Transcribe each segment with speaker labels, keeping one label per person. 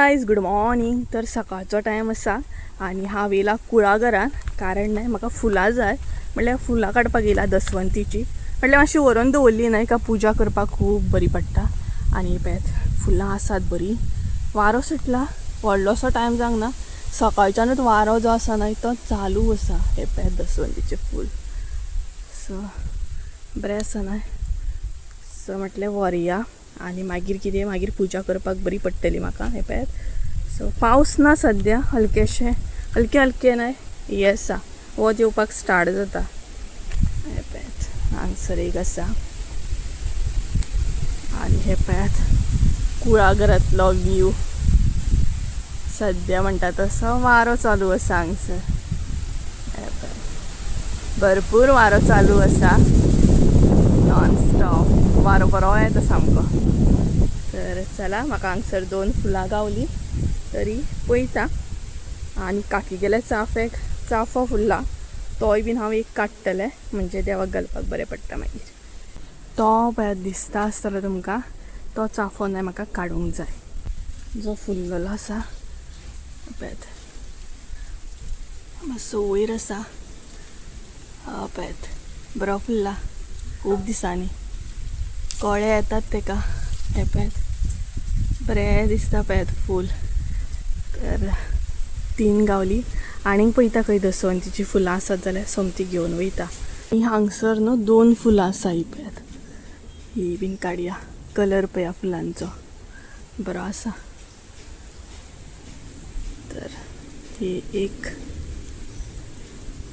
Speaker 1: Guys good morning. तर सकाळचो time आसा आणि हांव येयला कुळागरान. कारण नाही म्हाका फुलां जाय म्हणल्यार फुलां काडपाक येयला दसवंतीची. म्हणल्यार मातशी व्हरून दवरली न्हय का पुजा करपाक खूब बरी पडटा. आणि पळयात फुलां आसात बरी. वारो सुटला, व्हडलोसो टायम जावंक ना. सकाळच्यानूच वारो जो आसा न्हय तो चालू आसा. हे पळयात दसवंतीचें फूल. सो बरें आसा न्हय. सो म्हटलें व्हरया आणि मागीर कितें मागीर पुजा करपाक बरी पडटली म्हाका. हे पळयात. सो पावस ना सद्या, हलकेशें हलके हलके न्हय हे आसा, वत येवपाक स्टार्ट जाता. हे पळयात हांगसर एक आसा. आणि हे पळयात कुळागरांतलो व्यू. सद्या म्हणटा तसो वारो चालू आसा हांगसर. हे पळयात भरपूर वारो चालू आसा, नॉन स्टॉप वारो बरो येता सामको. तर चला म्हाका हांगसर 2 फुलां गावली तरी पळयता. आणि काकी गेले चाफो फुल्ला तोय बीन हांव एक काडटलें म्हणजे देवाक घालपाक बरें पडटा मागीर. तो पळयात दिसता आसतलो तुमकां, तो चाफो न्हय म्हाका काडूंक जाय जो फुल्ललो आसा. पळयात मातसो वयर आसा. पळयात बरो फुल्ला खूब दिसांनी, कळे येतात तेका. हे पळयात बरें दिसता पळयात फूल. तर 3 गावली. आनीक पळयता खंय दसवंतीची फुलां आसत जाल्यार सोमती घेवन वयता. आनी हांगसर न्हू 2 फुलां आसा. ही पळयात ही बीन काडया. कलर पळया फुलांचो बरो आसा. तर ही एक.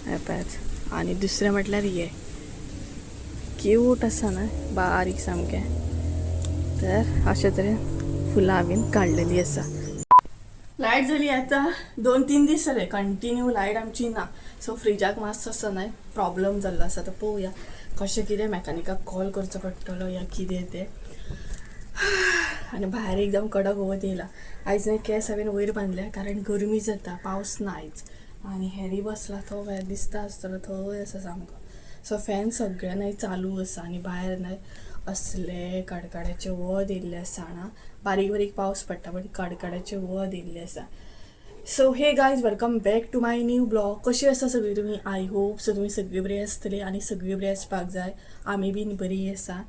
Speaker 1: हे पळयात आनी दुसरें म्हटल्यार हे क्यूट आसा न्हय, बारीक सामकें. तर अशे तरेन फुलां हांवें काडलेली आसा. लायट जाली आतां 2-3 दीस जाले कंटिन्यू लायट आमची ना. सो फ्रिजाक मातसो आसा न्हय प्रॉब्लम जाल्लो आसा. तर पळोवया कशें कितें मॅकानिकाक कॉल करचो पडटलो या कितें तें. आनी भायर एकदम कडक वत येयला. आयज न्हय केंस हांवें वयर बांदल्या कारण गरमी जाता, पावस ना आयज. आनी हेरी बसला तो भायर दिसता आसतलो थंय आसा सामको. सो फॅन सगळे न्हय चालू आसा. आनी भायर न्हय असले कडकड्याचे वत येयल्ले आसा हांगा. बारीक बारीक पावस पडटा पण कडकड्याचे वत येयल्ले आसा. So hey guys welcome back to my new blog. कशी आसा सगळीं तुमी? आय होप सो तुमी सगळीं बरी आसतली आनी सगळीं बरी आसपाक जाय. आमी बीन बरी आसा.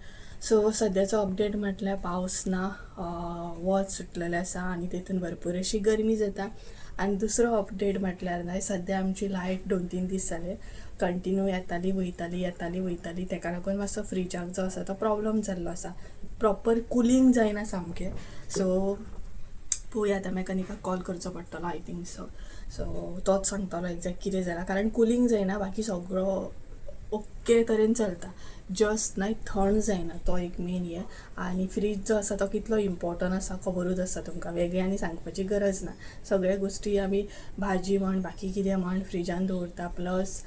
Speaker 1: सो सद्याचो अपडेट म्हटल्यार पावस ना, वत सुटलेलें आसा आनी तेतून भरपूर अशी गरमी जाता. आनी दुसरो अपडेट म्हटल्यार न्हय सद्या आमची लायट 2-3 दीस जाले कंटिन्यू येताली वयताली. तेका लागून मातसो फ्रिजाक जो आसा तो प्रॉब्लम जाल्लो आसा. प्रॉपर कुलींग जायना सामकें. सो पळोवया आतां मॅकानिकाक कॉल करचो पडटलो आय थिंक सो. सो तोच सांगतलो एक्झॅक्ट कितें जालां. कारण कुलींग जायना, बाकी सगळो ओके तरेन चलता. जस्ट न्हय थंड जायना, तो एक मेन हे. आनी फ्रीज जो आसा तो कितलो इम्पॉर्टंट आसा खबरूच आसा तुमकां, वेगळी आनी सांगपाची गरज ना. सगळे गोश्टी आमी भाजी म्हण बाकी कितें म्हण फ्रिजान दवरता. प्लस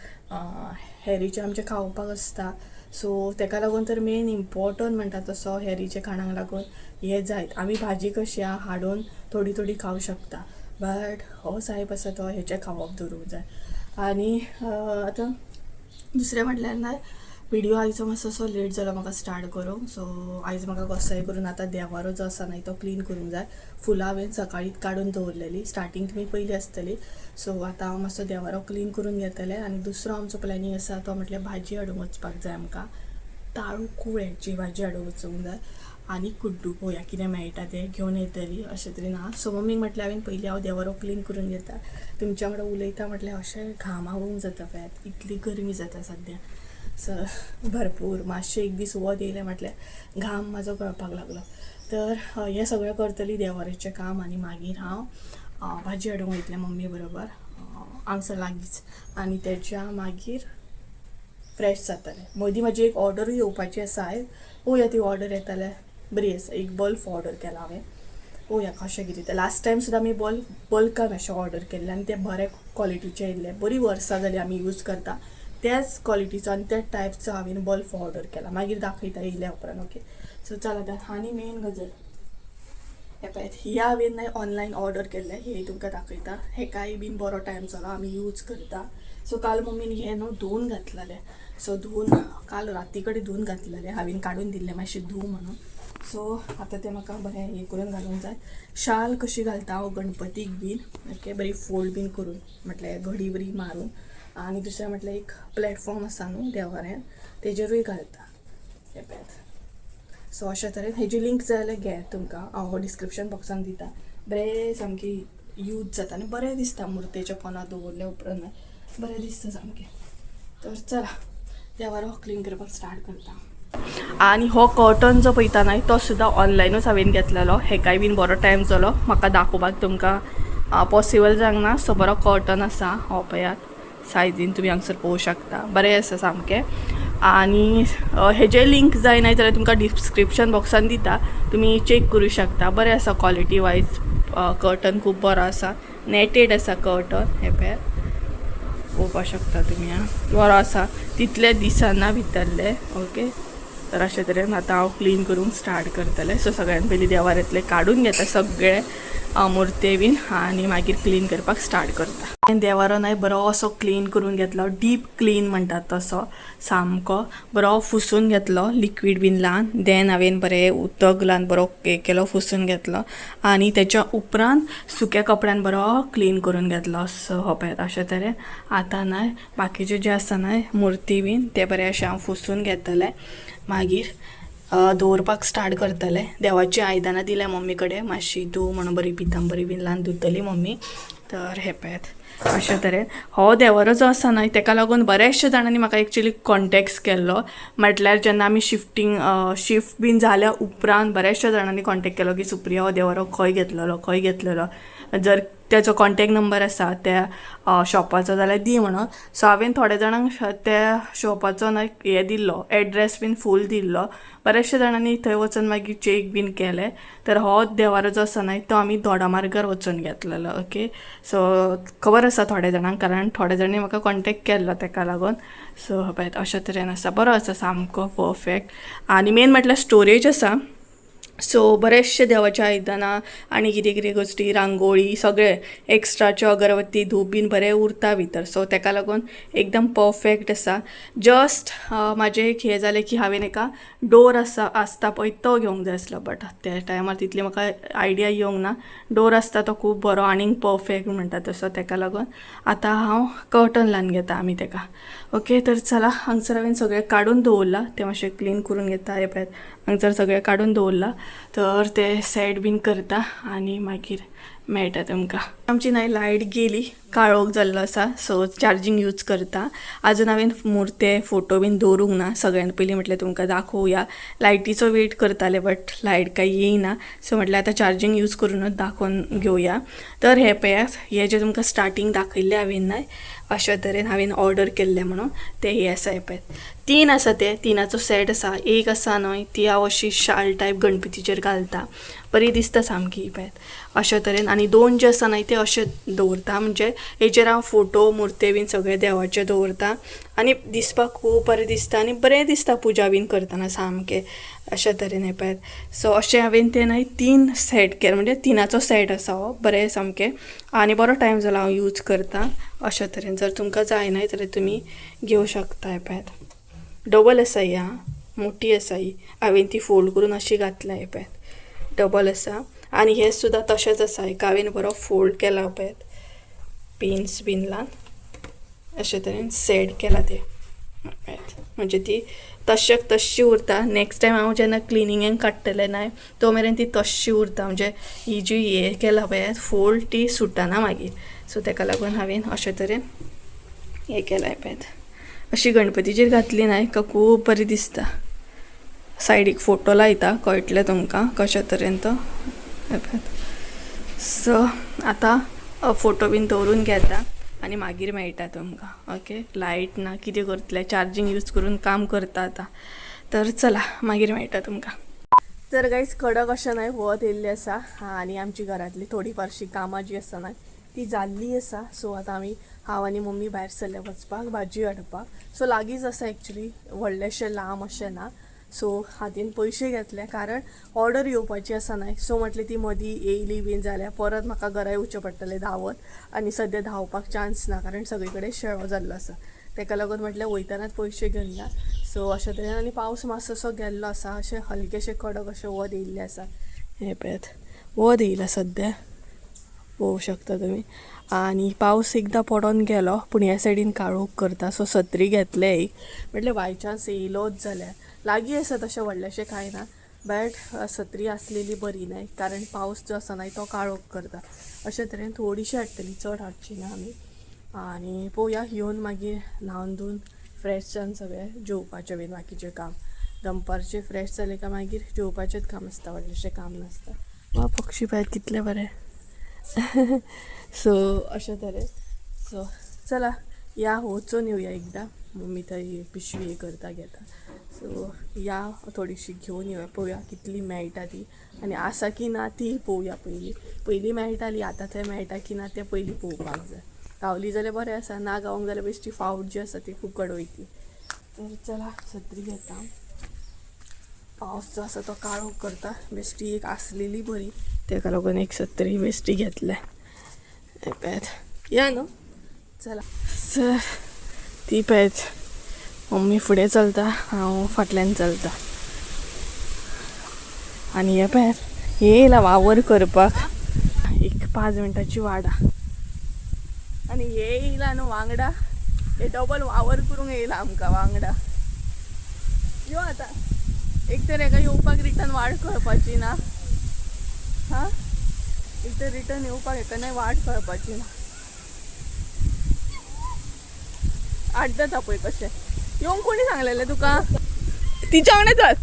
Speaker 1: हेरीचे आमचे खावपाक आसता. सो तेका लागून तर मेन इम्पॉर्टंट म्हणटा तसो हेरीचे खाणाक लागून हे जायत. आमी भाजी कशी हाडून थोडी थोडी खावं शकता, बट हो साहेब आसा तो हेचे खावप दवरूंक जाय. आनी आतां दुसरें म्हटल्यार ना, व्हिडिओ आयचो मातसो लेट जालो म्हाका स्टार्ट करूंक. सो आयज म्हाका कसोय करून आतां देवारो जो आसा न्हय तो क्लीन करूंक जाय. फुलां हांवें सकाळीं काडून दवरलेली, स्टार्टींग तुमी पयली आसतली. सो आतां हांव मातसो देवारो क्लीन करून घेतलें. आनी दुसरो आमचो प्लॅनिंग आसा तो म्हटल्यार भाजी हाडूंक वचपाक जाय आमकां. ताळू कुळ्याची भाजी हाडूंक वचूंक जाय. आनी कुड्डू पळोवया कितें मेळटा तें घेवन येतली अशें तरेन आहा. सो मम्मीक म्हटल्यार हांवें पयलीं हांव देवारो क्लीन करून घेता, तुमच्या वांगडा उलयता म्हटल्यार अशें घामावूंक जाता पळयात. इतली गरमी जाता सद्या. सो भरपूर मातशें एक दीस वत येयलें म्हटल्यार घाम म्हाजो गळपाक लागलो. तर हें सगळें करतली देवाऱ्याचें काम. आनी मागीर हांव भाजी हाडूंक वयतलें मम्मी बरोबर हांगसर लागींच. आनी तेच्या मागीर फ्रेश जातलें. मदीं म्हाजी एक ऑर्डरूय येवपाची आसा आयज. पळोवया ती ऑर्डर येताल्यार बरी आसा. एक बल्ब ऑर्डर केला हांवें, पळोवया कशें कितें तें. लास्ट टायम सुद्दां आमी बल्कान अशें ऑर्डर केल्लें आनी तें बरे क्वॉलिटीचें येयल्लें. बरीं वर्सां जालीं आमी यूज करता त्याच क्वॉलिटीचो आनी त्याच टायपचो हांवें बल्ब ऑर्डर केला. मागीर दाखयता येयल्या उपरांत. ओके सो चल आतां. आनी मेन गजाल हे पळयात, ही हांवें न्हय ऑनलायन ऑर्डर केल्लें, हे तुमकां दाखयता. हेकाय बीन बरो टायम जालो, आमी यूज करता. सो काल मम्मीन हे न्हू धुवून घातलेलें. सो धुवून काल राती कडेन धुवून घातलेलें, हांवें काडून दिल्लें मातशें धुव म्हणून. सो आता ते म्हाका बरें हे करून घालूंक जाय. शाल कशी घालता हांव गणपतीक बीन ओके, बरी फोल्ड बीन करून म्हटल्यार घडी बरी मारून. आनी दुसरें म्हटल्यार एक प्लॅटफॉर्म आसा न्हू देवाऱ्यान तेजेरूय घालता हे पळयात. सो अशा तरेन हेजी लिंक जाय जाल्यार घे तुमकां, हांव डिस्क्रिप्शन बॉक्सान दिता. बरें सामकी यूज जाता आनी बरें दिसता मुर्तेच्या पोंदा दवरल्या उपरांत बरें दिसता सामकें. तर चला देवारो क्लीन करपाक स्टार्ट करता. आनी हो कर्टन जो पळयता न्हय तो सुद्दां ऑनलायनूच हांवें घेतलेलो. हेकाय बीन बरो टायम जालो म्हाका दाखोवपाक, तुमकां पॉसिबल जावंक ना. सो बरो कर्टन आसा हो पळयात सायजीन तुमी हांगसर पळोवंक शकता, बरें आसा सामकें. आनी हेजे लिंक जायना जाल्यार तुमकां डिस्क्रिप्शन बॉक्सान दिता, तुमी चेक करूं शकता. बरें आसा क्वॉलिटी वायज कर्टन खूब बरो आसा, नेटेड आसा कर्टन. हे पळय पळोवपाक शकता तुमी, बरो आसा, तितले दिसना भितरले ओके. तर अशे तरेन आतां हांव क्लीन करूंक स्टार्ट करतलें. सो सगळ्यान पयलीं देवाऱ्यांतले काडून घेता सगळे मुर्ते बीन आनी मागीर क्लीन करपाक स्टार्ट करता. देवारो न्हय बरो असो क्लीन करून घेतलो, डीप क्लीन म्हणटात तसो, सामको बरो फुसून घेतलो लिक्वीड बीन लावन. देन हांवें बरें उदक लावन बरो हे केलो, फुसून घेतलो आनी तेच्या उपरांत सुक्या कपड्यान बरो क्लीन करून घेतलो. सो हो पळयात अशे तरेन. आतां न्हय बाकीचे जे आसा न्हय मुर्ती बीन ते बरें अशें हांव फुसून घेतलें, मागीर दवरपाक स्टार्ट करतलें. देवाची आयदनां दिल्या मम्मी कडेन, मातशी धू म्हणून बरी पितांबरी बीन लावन धुतली मम्मी. तर हे पळयात अशे तरेन हो देवारो जो आसा न्हय तेका लागून बऱ्याचशा जाणांनी म्हाका एक्चुअली कॉन्टेक्ट केल्लो. म्हटल्यार जेन्ना आमी शिफ्ट बीन जाल्या उपरांत बऱ्याचशा जाणांनी कॉन्टेक्ट केलो की सुप्रिया हो देवारो खंय घेतलेलो, जर तेजो कॉन्टेक्ट नंबर आसा त्या शॉपाचो जाल्यार दी म्हणून. सो हांवें थोड्या जाणांक त्या शॉपाचो न्हय हे दिल्लो, एड्रेस बीन फूल दिल्लो. बऱ्याचशा जाणांनी थंय वचून मागीर चेक बीन केलें. तर हो देवारो जो आसा न्हय तो आमी दोडामार्गार वचून घेतलेलो ओके. सो खबर आसा थोड्या जाणांक, कारण थोड्या जाणांनी म्हाका कॉन्टेक्ट केल्लो तेका लागून. सो पळयात अशा तरेन आसा, बरो आसा सामको परफेक्ट. आनी मेन म्हटल्यार स्टोरेज आसा. सो बरेचशे देवाच्या आयदनां आनी कितें कितें गोश्टी, रांगोळी, सगळे एक्स्ट्राच्यो अगरबत्ती धूप बीन बरें उरता भितर. सो तेका लागून एकदम परफेक्ट आसा. जस्ट म्हाजें एक हें जालें की हांवें एका डोर आसता पळय तो घेवंक जाय आसलो, बट त्या टायमार तितली म्हाका आयडिया येवंक ना. डोर आसता तो खूब बरो आनीक परफेक्ट म्हणटा तसो. तेका लागून आतां हांव कर्टन लावन घेता आमी तेका ओके. तर चला हांगसर हांवें सगळें काडून दवरला, ते मातशें क्लीन करून घेता. हे पळयात हांगसर सगळें काडून दवरला. तर ते सेट बीन करता आनी मागीर मेळटा तुमकां. आमची न्हय लायट गेली, काळोख जाल्लो आसा, सो चार्जींग यूज करता. आजून हांवें मुर्ते फोटो बीन दवरूंक ना. सगळ्यान पयलीं म्हटल्यार तुमकां दाखोवया. लायटीचो वेट करताले बट लायट काय येयना. सो म्हटल्यार आतां चार्जींग यूज करूनच दाखोवन घेवया. तर हे पळयात, हे जे तुमकां स्टार्टींग दाखयल्लें हांवें न्हय अशा तरेन हांवें ऑर्डर केल्लें म्हणून ते हे आसा. हे पळयात 3 आसा, ते 3चो सेट आसा. एक आसा न्हय ती हांव अशी शाल टायप गणपतीचेर घालता, बरी दिसता सामकी. पळयात अशा तरेन. आनी 2 जे आसा न्हय ते अशे दवरता, म्हणजे हेचेर हांव फोटो मुर्ते बीन सगळे देवाचे दवरता आनी दिसपाक खूब बरें दिसता आनी बरें दिसता पुजा बीन करतना सामकें अशा तरेन. हे पळयात. सो अशें हांवें ते न्हय 3 सेट केले, म्हणजे 3चो सेट आसा हो, बरें सामकें आनी बरो टायम जालो हांव यूज करता अशा तरेन. जर तुमकां जाय न्हय जाल्यार तुमी घेवं शकता. हे पळयात डबल आसा ही, मोठी आसा ही, हांवें ती फोल्ड करून अशी घातल्या. हे पळयात डबल आसा. आनी हे सुद्दां तशेंच आसा, एक हांवें बरो फोल्ड केला. पळयात पिन्स बीन लावन अशे तरेन सेट केला ते. म्हणजे ती तशी उरता. नेक्स्ट टायम हांव जेन्ना क्लिनिंगेक काडटलें न्हय तो मेरेन ती तशी उरता, म्हणजे ही जी हे केला पळयात फोल्ड ती सुटना मागीर. सो तेका लागून हांवें अशे तरेन हे केलां. पळयात अशी गणपतीचेर घातली न्हय का खूब बरी दिसता. सायडीक फोटो लायता, कळटलें तुमकां कशा तरेन तो. सो आतां फोटो बीन दवरून घेता आनी मागीर मेळटा तुमकां ओके. लायट ना कितें करतलें, चार्जींग यूज करून काम करता आतां. तर चला मागीर मेळटा तुमकां. तर गायज कडक अशें न्हय वत येयल्ली आसा आनी आमची घरांतली थोडी फारशी कामां जी आसा न्हय ती जाल्ली आसा. सो आतां हांव आनी मम्मी भायर सरले वचपाक भाजी हाडपाक. सो लागींच आसा एक्चुली, व्हडलेशें लांब अशें ना. सो हातीन पयशे घेतले कारण ऑर्डर येवपाची आसा न्हय. सो म्हटलें ती मदीं येयली बीन जाल्यार परत म्हाका घरा येवचें पडटलें धांवत, आनी सद्या धांवपाक चान्स ना कारण सगळे कडेन शेळो जाल्लो आसा. तेका लागून म्हटलें वयतानाच पयशे घेवन या. सो अशा तरेन आनी पावस मातसो असो गेल्लो आसा, अशें हलकेशे कडक अशें वत येयल्ले आसा. हे पळयात वत येयला सद्या, पळोवं शकता तुमी. आणि पावस एकदां पडून गेलो पूण ह्या सायडीन काळोख करता. सो सत्री घेतले एक, म्हटल्यार बाय चान्स येयलोच जाल्यार लागीं आसा तशें व्हडलेशें कांय ना, बट सत्री आसलेली बरी न्हय, कारण पावस जो आसा न्हय तो काळोख करता. अशे तरेन थोडीशी हाडटली, चड हाडची ना आमी. आणि पळोवया येवन मागीर न्हावन धुवन फ्रेश जावन सगळें जेवपाचें बीन बाकीचें काम. दनपारचें फ्रेश जालें काय मागीर जेवपाचेंच काम आसता, व्हडलेशें काम नासता. वा पक्षी पळयात कितले बरे. सो अशे तरेन सो चला या वचून येवया एकदां. मम्मी थंय पिशवी हे करता घेता. सो या थोडीशी घेवन येवया, पळोवया कितली मेळटा ती आनी आसा की ना ती पळोवया. पयलीं मेळटाली, आतां थंय मेळटा की ना तें पयलीं पळोवपाक जाय. गावली जाल्यार बरें आसा, ना गावूंक जाल्यार बेश्टी फावट जी आसा ती फुकट वयतली. तर चला सत्री घेता. पावस जो आसा तो काळोख करता, बेश्टी एक आसलेली बरी, तेका लागून एक सत्री बेश्टी घेतल्या. पळयात या न्हू. चला सर ती पळयात मम्मी फुडें चलता, हांव फाटल्यान चलता. आनी हे पळयात येयला वावर करपाक. एक 5 मिनटाची वाडा आनी हे येयला न्हू वांगडा. हे डबल वावर करूंक येयला आमकां वांगडा. यो आतां एक तर हेका येवपाक रिटर्न वाट कळपाची ना. हां एक तर रिटर्न येवपाक हेका नाही वाट कळपाची ना. आड्डता पळय कशें येवंक कोणी सांगलेलें तुका? तिच्या वांगडा चल.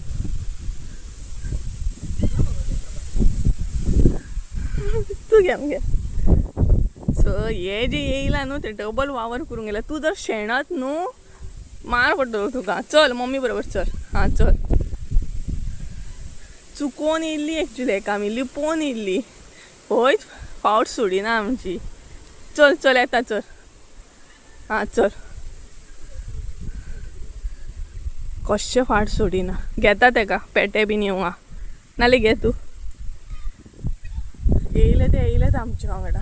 Speaker 1: तू घे. सो हे जे येयला न्हू ते डबल वावर करूंक गेला. तू जर शेणत न्हू मार पडटलो तुका. चल मम्मी बरोबर चल. हां चल. चुकोवन येयल्ली एक्चुली, हेका आमी लिपोवन येयल्ली. होय फावट सोडिना आमची. चल चल येता चल. हां चल. कशें फाट सोडिना. घेता तेका पेटे बीन येवंक नाल्यार घे तू. येयलेत आमच्या वांगडा.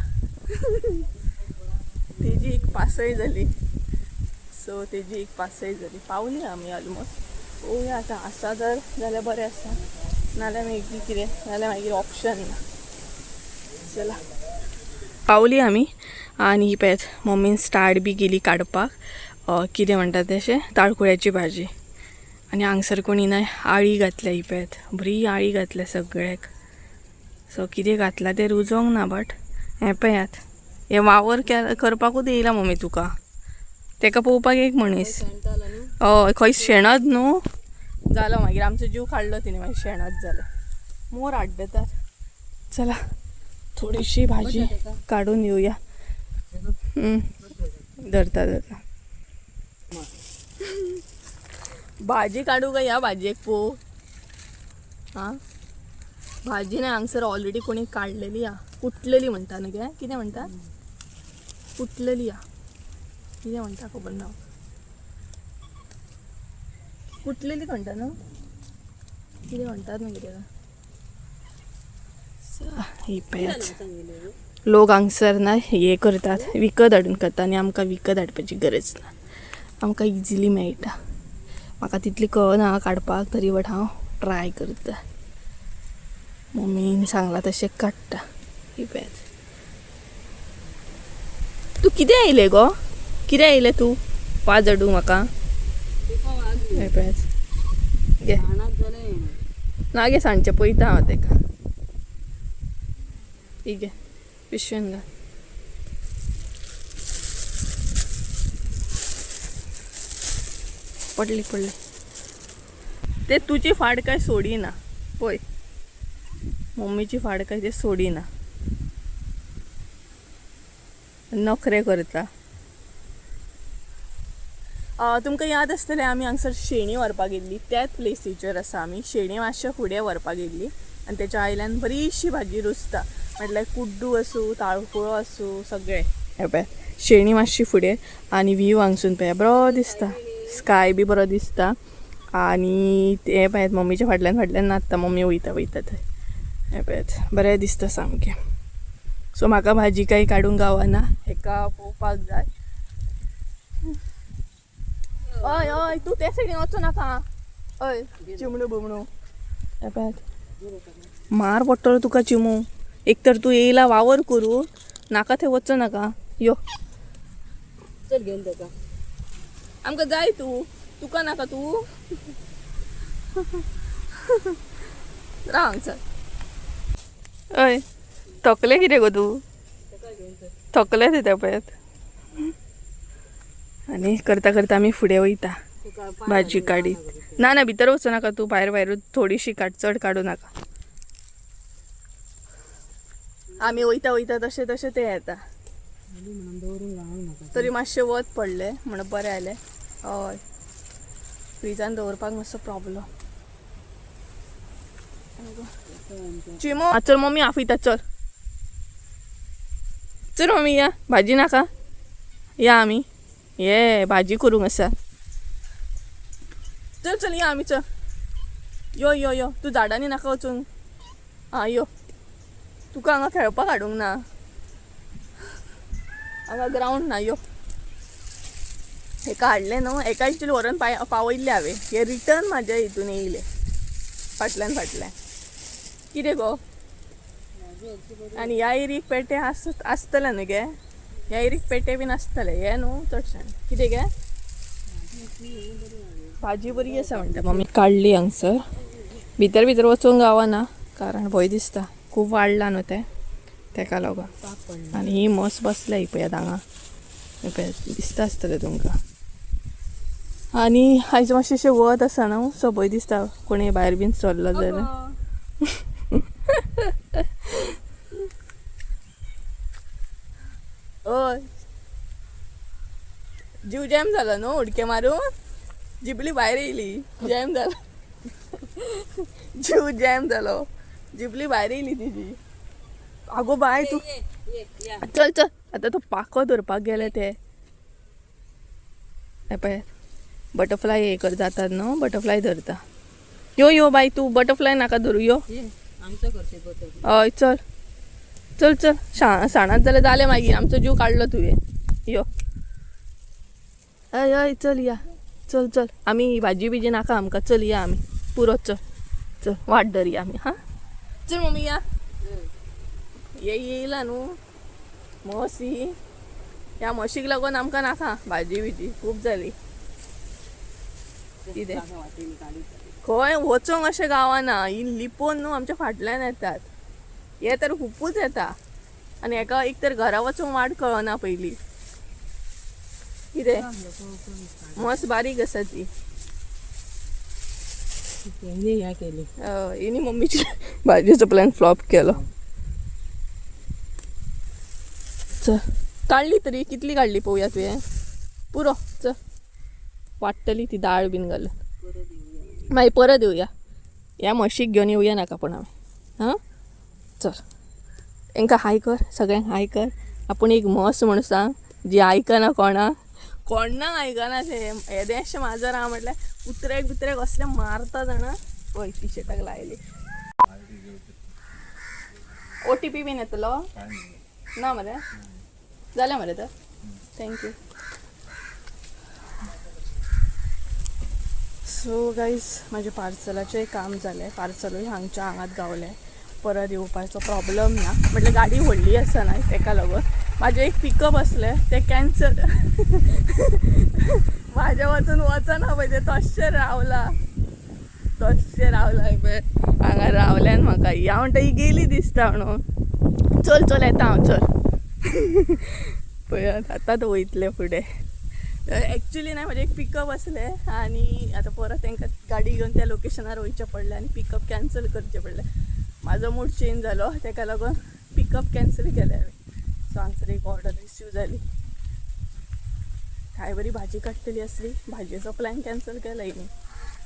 Speaker 1: तेजी एक पासय जाली. सो तेजी एक पासय जाली. पावली आमी ऑलमोस्ट. पळोवया आतां आसा जर जाल्यार बरें आसा, नाल्यार मागीर कितें, नाल्यार मागीर ऑप्शन ना. चला पावली आमी. आनी पळयात मम्मीन स्टार्ट बी केली काडपाक. कितें म्हणटा तशें ताळखुळ्याची भाजी. आनी हांगसर कोणी ना आळी घातल्या. ही पळयात बरी आळी घातल्या सगळ्याक. सो कितें घातला तें रुजोंक ना, बट हें पळयात हें वावर करपाकूच येयला मम्मी तुका. तेका पळोवपाक एक मनीस. हय खंय शेणत न्हू जालो मागीर आमचो जीव काडलो तिणें मागीर शेणत जालें. मोर आड्डतात. चला थोडीशी भाजी काडून येवया. धरता भाजी काडू काय ह्या भाजयेक पो. हां भाजी नाही हांगसर ऑलरेडी कोणी काडलेली हा. कुटलेली म्हणटा न्हू गे, कितें म्हणटा? कुटलेली हा. कितें म्हणटा खबर ना. कुटलेली म्हणटा न्हू, कितें म्हणटात न्हू कितें. ही पळयात लोक हांगसर ना हे करतात, विकत हाडून खाता. आनी आमकां विकत हाडपाची गरज ना, आमकां इजिली मेळटा. म्हाका तितली कळना काडपाक तरी, बट हांव ट्राय करता. मम्मीन सांगला तशें काडटा. ही पळयात. तू कितें येयलें गो? कितें येयलें तू वाज हाडूंक म्हाका? हे पळयात घे. ना गे सांजचें पळयता हांव तेका. ही घे पिशवेन घाल. पडली ते तुजी फाड काय सोडिना पळय. मम्मीची फाड काय ते सोडिना, नखरे करता. तुमकां याद आसतलें आमी हांगसर शेणी व्हरपाक गेल्ली. त्याच प्लेसीचेर आसा आमी. शेणी मातशें फुडें व्हरपाक गेल्ली आनी तेच्या आयल्यान बरीशी भाजी रुजता. म्हटल्यार कुड्डू आसूं, ताळखुळो आसूं, सगळें. हे पळय शेणी मातशी फुडें आनी व्हीव हांगसून पळय बरो दिसता. स्काय बी बरो दिसता. आनी हे पळयात मम्मीच्या फाटल्यान नाचता. मम्मी वयता थंय. हे पळयात बरें दिसता सामकें. सो म्हाका भाजी काही काडूंक गावना, हेका पळोवपाक जाय. अय अय तू त्या साईडीन वचू नाका अय चिमणू बुमणू मार पडटलो तुका चिमू एक तर तू येयला वावर करू नाका थंय वचू नाका यो
Speaker 2: चल घेऊन ताका
Speaker 1: आमकां जाय तू तुका नाका तू राव हांगसर अय थकले कितें गो तू थकले ते पळयात आनी करता करता आमी फुडें वयता भाजी काडीत ना ना भितर वचू नाका तू भायर भायरूच थोडीशी काड चड काडू नाका आमी वयता वयता तशें तशें ते येता तरी मातशें वत पडले म्हणून बरें जालें हय फ्रिजान दवरपाक मातसो प्रॉब्लम चिमो चल मम्मी आफयता चल चल मम्मी या भाजी नाका या आमी ये भाजी करूंक आसा चल चल या आमी चल यो यो यो तू झाडांनी नाका वचून आं यो तुका हांगा खेळपाक हाडूंक ना हांगा ग्रावंड ना यो हेका हाडलें न्हू एका एक्चुली व्हरून पावयल्ले हांवें हे रिटर्न म्हाज्या हितून येयले फाटल्यान फाटल्यान कितें गो आनी ह्या एरीक पेटे आसतले न्हू गे ह्या एरीक पेटे बीन आसतले हे न्हू चडशें कितें गे भाजी बरी आसा म्हणटा मम्मी काडली हांगसर भितर भितर वचूंक गावना कारण भंय दिसता खूब वाडला न्हू तें तेका लागून आनी ही मस बसल्या ही पळयात हांगा पळयात दिसता आसतलें तुमकां आनी आयज मातशें अशें वत आसा न्हू सो भंय दिसता कोणी भायर बीन सरलो जाल्यार ओय जीव जॅम जालो न्हू उडके मारून जिबली भायर येयली जॅम जालो जीव जॅम जालो जिबली भायर येयली तिजी आगो बाय तू चल चल आतां तो पाको धरपाक गेले ते पळय बटरफ्लाय हे कर जातात न्हू बटरफ्लाय धरता यो यो बाय तू बटरफ्लाय नाका धरू यो हय चल चल चल साणात जाल्यार जालें मागीर आमचो जीव काडलो तुवें यो हय हय चल या चल चल आमी भाजी बिजी नाका आमकां चल या आमी पुरो चल चल वाट धरया आमी हां चल मम्मी या येयला न्हू म्हस ही ह्या म्हशीक लागून आमकां नाका भाजी बिजी खूब जाली कितें खंय वचोंक अशें गावना ही लिपोवन न्हू आमच्या फाटल्यान येतात हे तर खुपूच येता आनी हेका एक तर घरा वचोंक वाट कळना पयलीं कितें मस बारीक आसा ती हिनी मम्मीची भाजयेचो प्लॅन फ्लॉप केलो चल काडली तरी कितली काडली पळोवया तुवें पुरो चल वाडटली ती दाळ बीन घालून मागीर परत येवया ह्या म्हशीक घेवन येवया नाका पूण हांवें हां चल तांकां हाय कर सगळ्यांक हाय कर आपूण एक म्हस म्हूण सांग जी आयकना कोणाक आयकना ते येदेशें माजर आहा म्हटल्यार कुत्र्याक बित्र्याक असले मारता जाणा पळय टी शर्टाक लायली OTP बीन येतलो ना मरे जालें मरे तर थँक्यू सो गाईज म्हाजे पार्सलाचें काम जालें पार्सलूय हांगात गावलें परत येवपाचो प्रॉब्लम ना म्हटल्यार गाडी व्हडली आसा ना तेका लागून म्हाजें एक पिकअप आसलें तें कॅन्सल म्हाज्या वचून वचना पळय तें तश्शें रावला पळय हांगा रावल्यान म्हाका ही हांव म्हणटा ही गेली दिसता म्हणून चल चल येता हांव चल पळयात आतां तो वयतले फुडें एक्चुली ना म्हाजें एक पिकअप आसलें आनी आतां परत तांकां गाडी घेवन त्या लोकेशनार वयचें पडलें आनी पिकअप कॅन्सल करचें पडलें म्हाजो मूड चेंज जालो तेका लागून पिकअप कॅन्सल केलें हांवें सो हांगसर एक ऑर्डर रिसीव जाली काय बरी भाजी काडटली आसली भाजयेचो प्लॅन कॅन्सल केला हिणी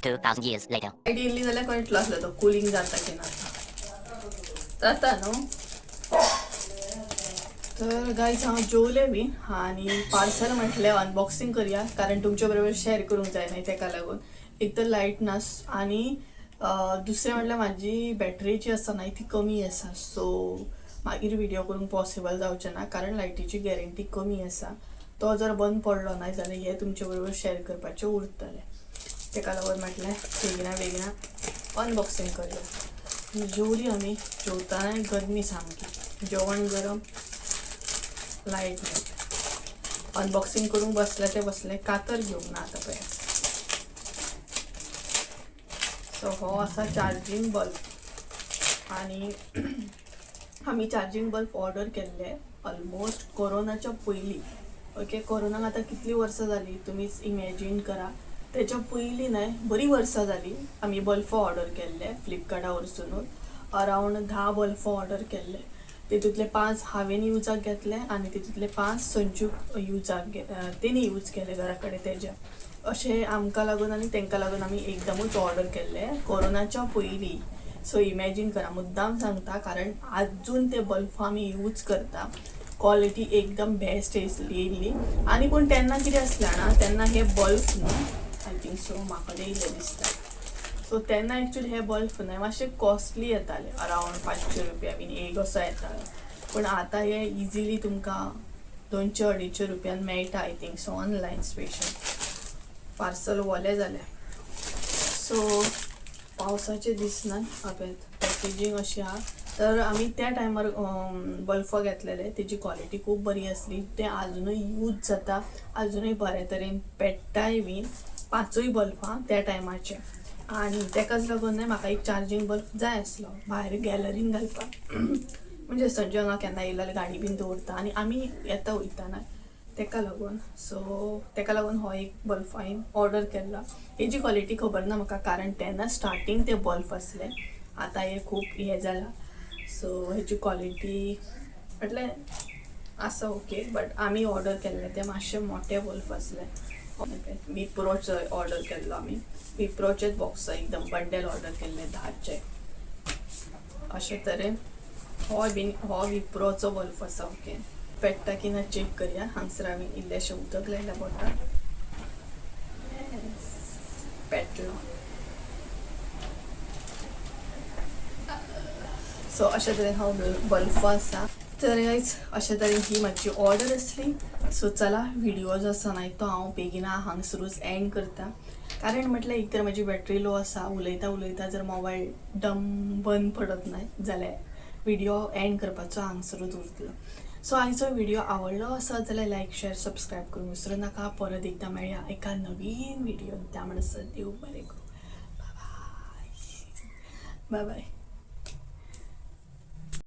Speaker 3: 2,000 years later.
Speaker 1: आयडी येयल्ली जाल्यार कळटलो आसलो तो कुलींग जाता की ना जाता न्हू तर गायज हांव जेवलें बी आनी पार्सल म्हटलें अनबॉक्सिंग करया कारण तुमचे बरोबर शेअर करूंक जाय न्हय तेका लागून एक तर लायट नास आनी दुसरें म्हटल्यार म्हाजी बॅटरी जी आसा न्हय ती कमी आसा सो मागीर व्हिडिओ करूंक पॉसिबल जावचें ना कारण लायटीची गॅरंटी कमी आसा तो जर बंद पडलो नाही जाल्यार हे तुमचे बरोबर शेअर करपाचें उरतलें. तेका लागून म्हटलें बेगिना बेगिना अनबॉक्सिंग करूया. जेवली आमी, जेवताना गरमी सामकी, जेवण गरम, लायट नाही. अनबॉक्सिंग करून बसले ते बसले, कातर घेवंक ना आतां पळयात. सो हो असा चार्जिंग बल्ब आणि आम्ही चार्जिंग बल्ब ऑर्डर केल्ले ऑलमोस्ट कोरोनाच्या पयलीं. ओके, कोरोनाक आतां कितलीं वर्सां जालीं तुमीच इमॅजीन करा. त्याच्या पयलीं न्हय बरी वर्सां जालीं आमी बल्ब ऑर्डर केल्ले फ्लिपकार्टा वरसून. अरावंड 10 बल्ब ऑर्डर केल्ले. तितूंतले 5 हांवें यूजाक घेतले आनी तितूंतले 5 संजूक यूजाक तेणी यूज केले घरा कडेन तेज्या. अशें आमकां लागून आनी तांकां लागून आमी एकदमूच ऑर्डर केल्ले कोरोनाच्या पयलीं. सो इमॅजीन करा, मुद्दाम सांगता कारण आजून ते बल्ब आमी यूज करता. क्वॉलिटी एकदम बेस्ट येयल्ली. आनी पूण तेन्ना कितें आसलें ना, तेन्ना हे बल्ब न्हू आय थिंक सो म्हाका येयले दिसता. सो तेन्ना एक्चुअली हे बल्ब न्हय मातशे कॉस्टली येताले, अरावंड 500 रुपया बीन एक असो येतालो. पूण आतां हे इजिली तुमकां 200-250 रुपयान मेळटा I think so online special. Parcel वले जालें. सो पावसाचे दिसनात हांवें पॅकेजींग अशी आहा. तर आमी त्या टायमार बल्ब घेतलेले, तेजी क्वॉलिटी खूब बरी आसली. ते आजुनूय यूज जाता, आजुनूय बऱ्या तरेन पेट्टाय बीन. 5य बल्ब त्या टायमाचे. आनी तेकाच लागून न्हय म्हाका एक चार्जिंग बल्ब जाय आसलो भायर गॅलरीन घालपाक. म्हणजे संजय हांगा केन्ना येयलो जाल्यार गाडी बीन दवरता आनी आमी येता वयता ना, तेका लागून. सो तेका लागून हो एक बल्ब हांवें ऑर्डर केल्लो. हेजी क्वॉलिटी खबर ना म्हाका कारण तेन्ना स्टार्टींग ते बल्ब आसले, आतां हे खूब हे जाला. सो हेची क्वॉलिटी म्हटल्यार आसा ओके, बट आमी ऑर्डर केल्ले ते मातशे मोठे बल्ब आसले. विप्रोचो ऑर्डर केल्लो आमी, विप्रोचेच बॉक्स एकदम बंडल ऑर्डर केल्ले 10चे. अशे तरेन हो विप्रोचो बल्ब आसा. ओके, पेट्टा की ना चेक करया. हांगसर आमी इल्लेशें उदक लायल्या बोटान. पेटलो. सो अशे तरेन हो बल्ब आसा. तर गायज अशे तरेन ही म्हाजी ऑर्डर आसली. सो चला, व्हिडिओ जो आसा न्हय तो हांव बेगिना हांगसरूच एंड करता. कारण म्हटल्यार एक तर म्हाजी बॅटरी लो आसा. उलयता उलयता जर मोबायल बंद पडत न्हय जाल्यार व्हिडिओ एंड करपाचो हांगसरूच उरतलो. सो आयचो व्हिडिओ आवडलो आसत जाल्यार लायक शेअर सबस्क्रायब करूंक विसरूं नाका. परत एकदा मेळया एका नवीन व्हिडिओन. त्या म्हणसर देव बरें करूं. Bye bye.